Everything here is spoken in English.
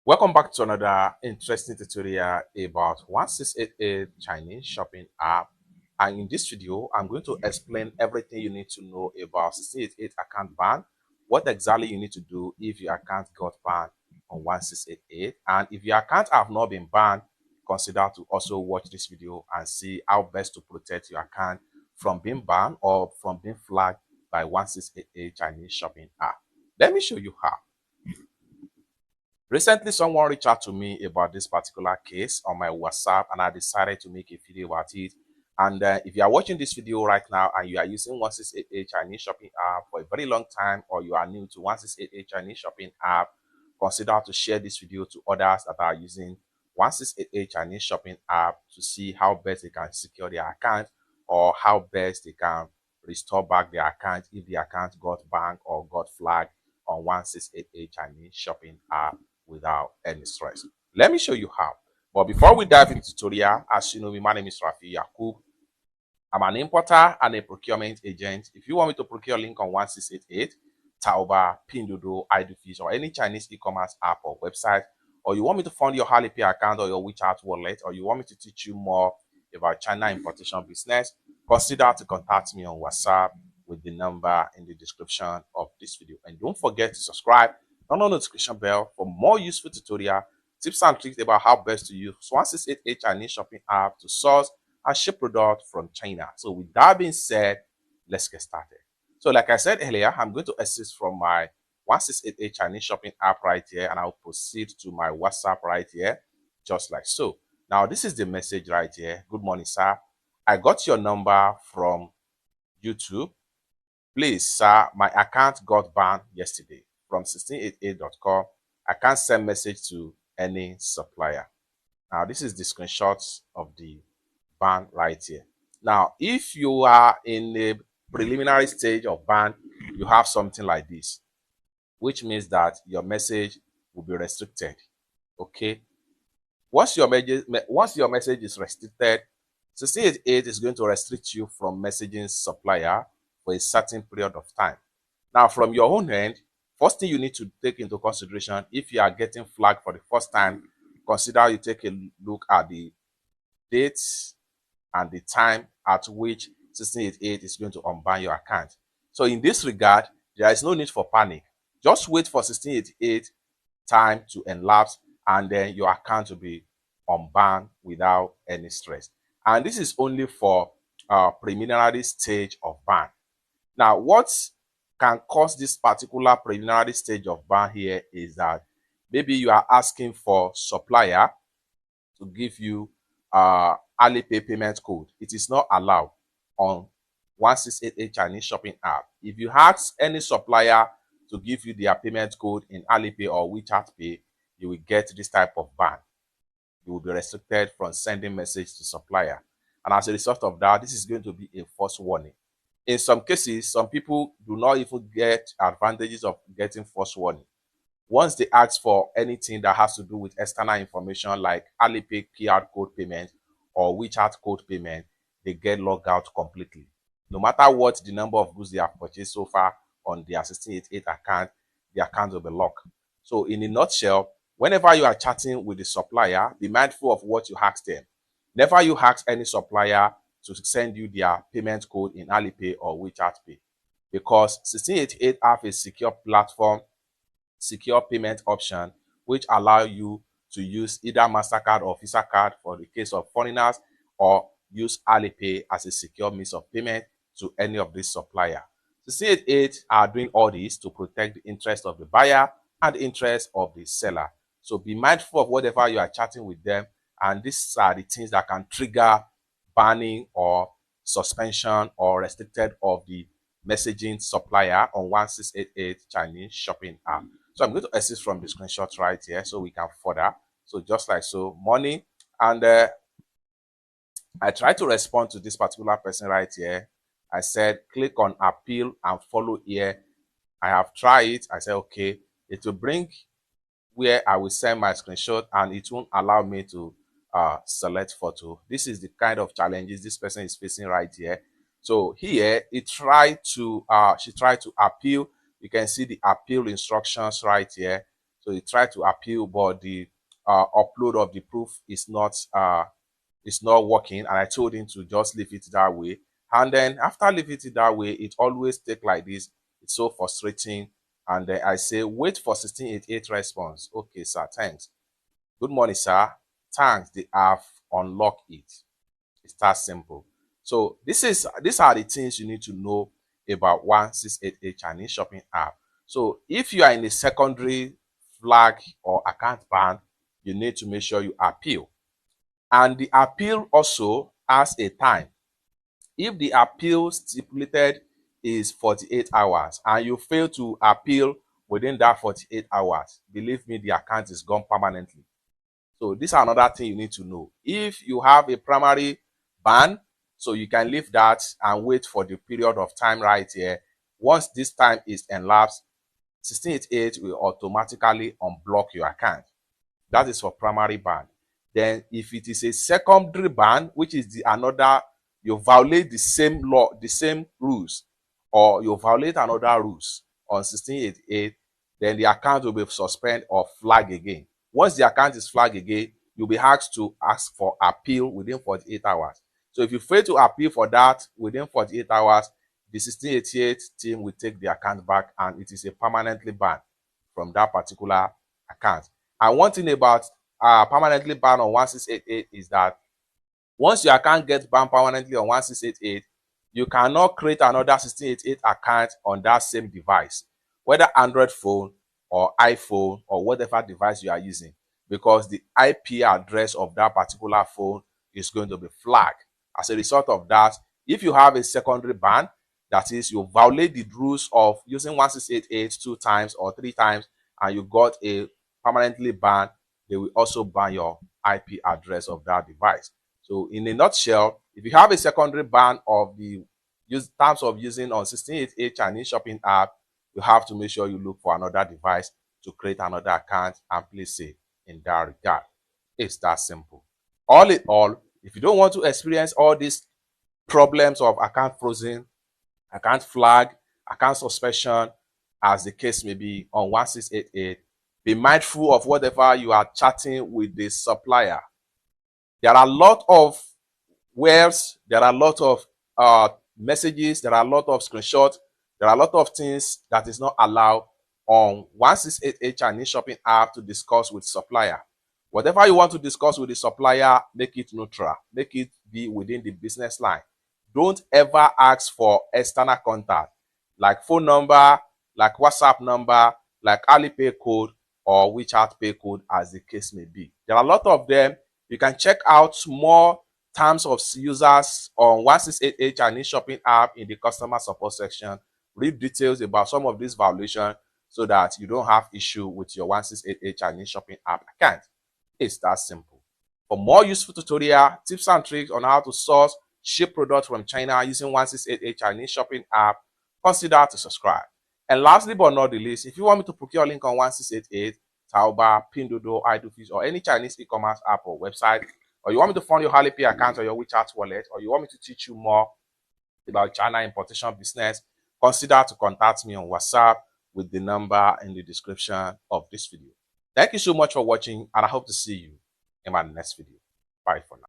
Welcome back to another interesting tutorial about 1688 Chinese shopping app. And in this video, I'm going to explain everything you need to know about 1688 account ban, what exactly you need to do if your account got banned on 1688. And if your account have not been banned, consider to also watch this video and see how best to protect your account from being banned or from being flagged by 1688 Chinese shopping app. Let me show you how. Recently, someone reached out to me about this particular case on my WhatsApp, and I decided to make a video about it. And if you are watching this video right now and you are using 1688 Chinese shopping app for a very long time, or you are new to 1688 Chinese shopping app, consider to share this video to others that are using 1688 Chinese shopping app to see how best they can secure their account or how best they can restore back their account if the account got banned or got flagged on 1688 Chinese shopping app without any stress. Let me show you how. But before we dive into the tutorial, as you know me, my name is Rafi Yakub. I'm an importer and a procurement agent. If you want me to procure link on 1688, Taobao, Pinduoduo, Idofish, or any Chinese e-commerce app or website, or you want me to fund your Alipay account or your WeChat wallet, or you want me to teach you more about China importation business, consider to contact me on WhatsApp with the number in the description of this video. And don't forget to subscribe, turn on the notification bell for more useful tutorial, tips and tricks about how best to use 1688 Chinese shopping app to source and ship product from China. So with that being said, let's get started. So like I said earlier, I'm going to assist from my 1688 Chinese shopping app right here, and I'll proceed to my WhatsApp right here, just like so. Now, this is the message right here. Good morning, sir. I got your number from YouTube. Please, sir, my account got banned yesterday from 1688.com. I can't send message to any supplier. Now, this is the screenshots of the ban right here. Now, if you are in a preliminary stage of ban, you have something like this, which means that your message will be restricted. Okay. Once your message is restricted, 1688 is going to restrict you from messaging supplier for a certain period of time. Now, from your own end, first thing you need to take into consideration, if you are getting flagged for the first time, consider you take a look at the dates and the time at which 1688 is going to unban your account. So in this regard, there is no need for panic. Just wait for 1688 time to elapse, and then your account will be unbanned without any stress. And this is only for preliminary stage of ban. Now, what can cause this particular preliminary stage of ban here is that maybe you are asking for supplier to give you Alipay payment code. It is not allowed on 1688 Chinese shopping app. If you ask any supplier to give you their payment code in Alipay or WeChat Pay, you will get this type of ban. You will be restricted from sending message to supplier. And as a result of that, this is going to be a false warning. In some cases, some people do not even get advantages of getting false warning. Once they ask for anything that has to do with external information like Alipay QR code payment or WeChat code payment, they get logged out completely. No matter what the number of goods they have purchased so far on their 1688 account, the account will be locked. So in a nutshell, whenever you are chatting with the supplier, be mindful of what you ask them. Never you ask any supplier to send you their payment code in Alipay or WeChat Pay, because 1688 have a secure platform, secure payment option, which allow you to use either MasterCard or Visa card for the case of foreigners, or use Alipay as a secure means of payment to any of these suppliers. 1688 are doing all this to protect the interest of the buyer and the interest of the seller. So be mindful of whatever you are chatting with them, and these are the things that can trigger banning or suspension or restricted of the messaging supplier on 1688 Chinese shopping app. So I'm going to assist from the screenshot right here so we can further. So just like so, money. And I try to respond to this particular person right here. I said, click on appeal and follow here. I have tried it. I said, okay, it will bring where I will send my screenshot, and it won't allow me to select photo. This is the kind of challenges this person is facing right here. So here, she tried to appeal. You can see the appeal instructions right here. So he tried to appeal, but the upload of the proof is not working, and I told him to just leave it that way. And then after leaving it that way, it always take like this. It's so frustrating. And then I say, wait for 1688 response. Okay, sir, thanks. Good morning, sir. Thanks, they have unlocked it. It's that simple. So these are the things you need to know about 1688 Chinese shopping app. So if you are in a secondary flag or account ban, you need to make sure you appeal. And the appeal also has a time. If the appeal stipulated is 48 hours and you fail to appeal within that 48 hours, believe me, the account is gone permanently. So this is another thing you need to know. If you have a primary ban, so you can leave that and wait for the period of time right here. Once this time is elapsed, 1688 will automatically unblock your account. That is for primary ban. Then if it is a secondary ban, which is another, you violate the same law, the same rules, or you violate another rules on 1688, then the account will be suspended or flagged again. Once the account is flagged again, you'll be asked to ask for appeal within 48 hours. So if you fail to appeal for that within 48 hours, the 1688 team will take the account back and it is a permanently banned from that particular account. And one thing about permanently banned on 1688 is that once your account gets banned permanently on 1688, you cannot create another 1688 account on that same device, whether Android phone or iPhone or whatever device you are using, because the IP address of that particular phone is going to be flagged. As a result of that, if you have a secondary ban, that is, you violate the rules of using 1688 2 times or 3 times, and you got a permanently banned, they will also ban your IP address of that device. So in a nutshell, if you have a secondary ban of the terms of using on 1688 Chinese shopping app, you have to make sure you look for another device to create another account and place it in that regard. It's that simple. All in all, if you don't want to experience all these problems of account frozen, account flag, account suspension, as the case may be on 1688, be mindful of whatever you are chatting with the supplier. There are a lot of words, there are a lot of messages, there are a lot of screenshots, there are a lot of things that is not allowed on 1688 Chinese shopping app to discuss with supplier. Whatever you want to discuss with the supplier, make it neutral, make it be within the business line. Don't ever ask for external contact like phone number, like WhatsApp number, like Alipay code or WeChat pay code, as the case may be. There are a lot of them. You can check out more terms of users on 1688 Chinese shopping app in the customer support section. Read details about some of these violations so that you don't have issue with your 1688 Chinese shopping app account. It's that simple. For more useful tutorial, tips and tricks on how to source, ship products from China using 1688 Chinese shopping app, consider to subscribe. And lastly but not the least, if you want me to procure a link on 1688, Taobao, Pinduoduo, iDoFish, or any Chinese e-commerce app or website, or you want me to fund your Alipay account or your WeChat wallet, or you want me to teach you more about China importation business, consider to contact me on WhatsApp with the number in the description of this video. Thank you so much for watching, and I hope to see you in my next video. Bye for now.